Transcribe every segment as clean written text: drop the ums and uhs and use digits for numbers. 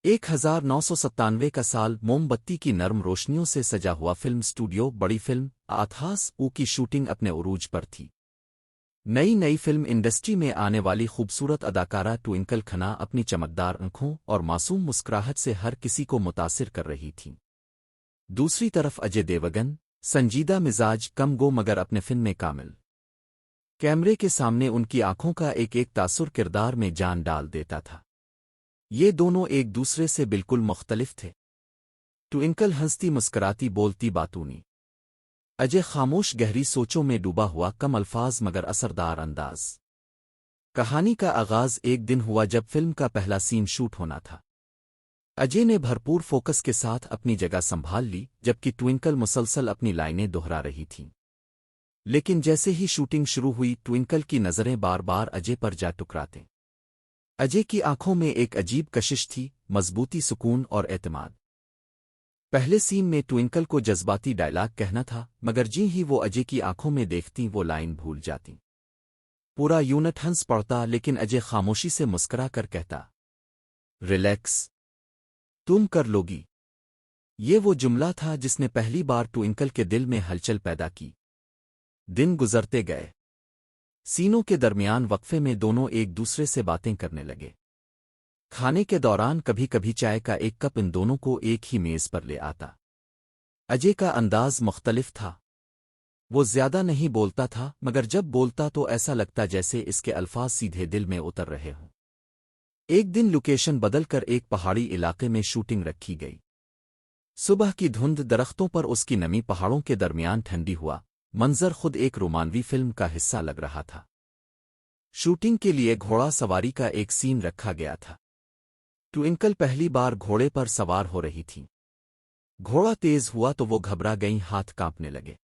1997 का साल मोम बत्ती की नर्म रोशनियों से सजा हुआ फिल्म स्टूडियो बड़ी फिल्म आथास ऊ की शूटिंग अपने उरूज पर थी। नई फिल्म इंडस्ट्री में आने वाली खूबसूरत अदाकारा ट्विंकल खन्ना अपनी चमकदार आंखों और मासूम मुस्कुराहट से हर किसी को मुतासिर कर रही थीं। दूसरी तरफ अजय देवगन संजीदा मिजाज कम गो मगर अपने फिल्म में कामिल कैमरे के सामने उनकी आंखों का एक तासुर किरदार में जान डाल देता था। ये दोनों एक दूसरे से बिल्कुल मुख्तलिफ थे। ट्विंकल हंसती मुस्कराती बोलती बातूनी, अजय खामोश गहरी सोचों में डूबा हुआ कम अल्फाज मगर असरदार अंदाज। कहानी का आगाज एक दिन हुआ जब फिल्म का पहला सीन शूट होना था। अजय ने भरपूर फोकस के साथ अपनी जगह संभाल ली जबकि ट्विंकल मुसलसल अपनी लाइनें दोहरा रही थीं। लेकिन जैसे ही शूटिंग शुरू हुई ट्विंकल की नज़रें बार बार अजय पर जा टकराते। अजय की आंखों में एक अजीब कशिश थी, मजबूती, सुकून और एतमाद। पहले सीन में ट्विंकल को जज्बाती डायलॉग कहना था मगर जी ही वो अजय की आंखों में देखती वो लाइन भूल जाती। पूरा यूनिट हंस पड़ता लेकिन अजय खामोशी से मुस्करा कर कहता, रिलैक्स, तुम कर लोगी। ये वो जुमला था जिसने पहली बार ट्विंकल के दिल में हलचल पैदा की। दिन गुजरते गए। सीनों के दरमियान वक्फे में दोनों एक दूसरे से बातें करने लगे। खाने के दौरान कभी कभी चाय का एक कप इन दोनों को एक ही मेज पर ले आता। अजय का अंदाज मुख्तलिफ था। वो ज्यादा नहीं बोलता था मगर जब बोलता तो ऐसा लगता जैसे इसके अल्फाज सीधे दिल में उतर रहे हों। एक दिन लोकेशन बदलकर एक पहाड़ी इलाके में शूटिंग रखी गई। सुबह की धुंध दरख्तों पर उसकी नमी पहाड़ों के दरमियान ठंडी हुआ मंजर खुद एक रोमानवी फिल्म का हिस्सा लग रहा था। शूटिंग के लिए घोड़ा सवारी का एक सीन रखा गया था। ट्विंकल पहली बार घोड़े पर सवार हो रही थी। घोड़ा तेज हुआ तो वो घबरा गई, हाथ कांपने लगे।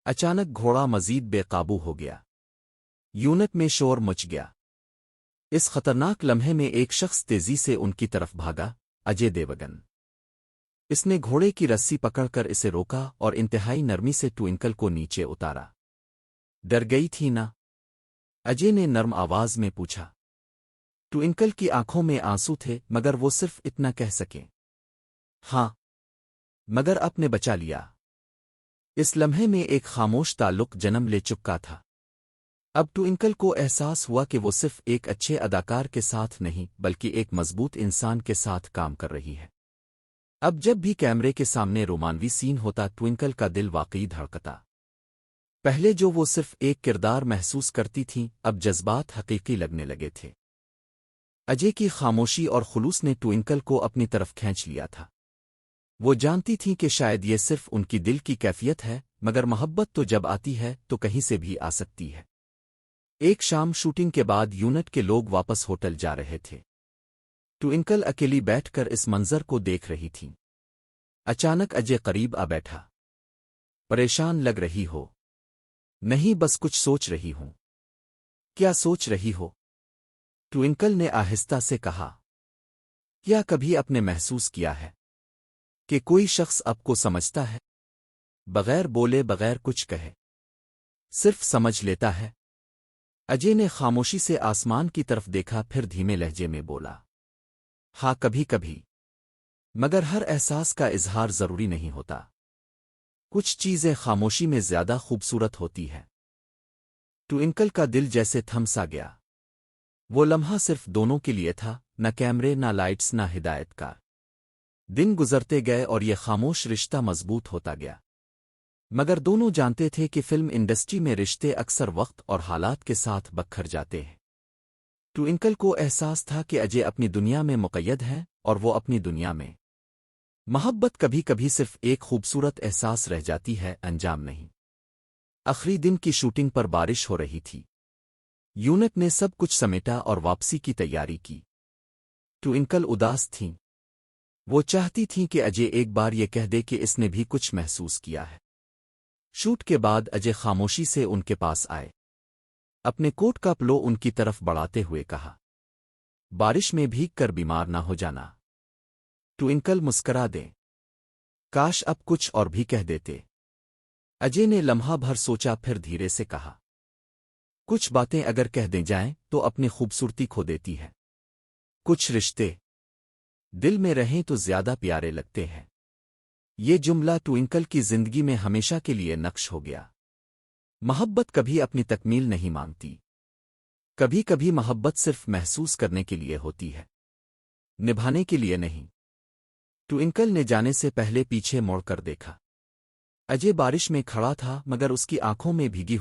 अचानक घोड़ा मजीद बेकाबू हो गया। यूनिट में शोर मच गया। इस खतरनाक लम्हे में एक शख्स तेजी से उनकी तरफ भागा, अजय देवगन। इसने घोड़े की रस्सी पकड़कर इसे रोका और इंतहाई नरमी से ट्विंकल को नीचे उतारा। डर गई थी ना? अजय ने नर्म आवाज में पूछा। ट्विंकल की आंखों में आंसू थे मगर वो सिर्फ इतना कह सके, हाँ, मगर आपने बचा लिया। इस लम्हे में एक खामोश ताल्लुक जन्म ले चुका था। अब ट्विंकल को एहसास हुआ कि वो सिर्फ एक अच्छे अदाकार के साथ नहीं बल्कि एक मजबूत इंसान के साथ काम कर रही है। अब जब भी कैमरे के सामने रोमानवी सीन होता ट्विंकल का दिल वाकई धड़कता। पहले जो वो सिर्फ एक किरदार महसूस करती थीं अब जज्बात हकीकी लगने लगे थे। अजय की खामोशी और खुलूस ने ट्विंकल को अपनी तरफ खींच लिया था। वो जानती थीं कि शायद ये सिर्फ उनकी दिल की कैफियत है मगर मोहब्बत तो जब आती है तो कहीं से भी आ सकती है। एक शाम शूटिंग के बाद यूनिट के लोग वापस होटल जा रहे थे। ट्विंकल अकेली बैठकर इस मंजर को देख रही थी। अचानक अजय करीब आ बैठा। परेशान लग रही हो? नहीं, बस कुछ सोच रही हूं। क्या सोच रही हो? ट्विंकल ने आहिस्ता से कहा। क्या कभी आपने महसूस किया है कि कोई शख्स आपको समझता है, बगैर बोले बगैर कुछ कहे, सिर्फ समझ लेता है? अजय ने खामोशी से आसमान की तरफ देखा फिर धीमे लहजे में बोला, हाँ, कभी कभी, मगर हर एहसास का इजहार जरूरी नहीं होता। कुछ चीजें खामोशी में ज्यादा खूबसूरत होती है। ट्विंकल का दिल जैसे थम सा गया। वो लम्हा सिर्फ दोनों के लिए था, न कैमरे, न लाइट्स, न हिदायत का। दिन गुजरते गए और ये खामोश रिश्ता मजबूत होता गया। मगर दोनों जानते थे कि फिल्म इंडस्ट्री में रिश्ते अक्सर वक्त और हालात के साथ बखर जाते हैं। ट्विंकल को एहसास था कि अजय अपनी दुनिया में मुक़य्यद है और वो अपनी दुनिया में। मोहब्बत कभी कभी सिर्फ एक खूबसूरत एहसास रह जाती है, अंजाम नहीं। आखिरी दिन की शूटिंग पर बारिश हो रही थी। यूनिट ने सब कुछ समेटा और वापसी की तैयारी की। ट्विंकल उदास थीं। वो चाहती थीं कि अजय एक बार ये कह दे कि इसने भी कुछ महसूस किया है। शूट के बाद अजय खामोशी से उनके पास आए। अपने कोट का पलो उनकी तरफ बढ़ाते हुए कहा, बारिश में भीग कर बीमार ना हो जाना। ट्विंकल मुस्करा दे। काश अब कुछ और भी कह देते। अजय ने लम्हा भर सोचा फिर धीरे से कहा, कुछ बातें अगर कह दें जाएं तो अपनी खूबसूरती खो देती है। कुछ रिश्ते دل میں رہیں تو زیادہ پیارے لگتے ہیں۔ یہ جملہ ٹوئنکل کی زندگی میں ہمیشہ کے لیے نقش ہو گیا۔ محبت کبھی اپنی تکمیل نہیں مانگتی۔ کبھی کبھی محبت صرف محسوس کرنے کے لیے ہوتی ہے، نبھانے کے لیے نہیں۔ ٹوئنکل نے جانے سے پہلے پیچھے موڑ کر دیکھا۔ اجے بارش میں کھڑا تھا مگر اس کی آنکھوں میں بھیگی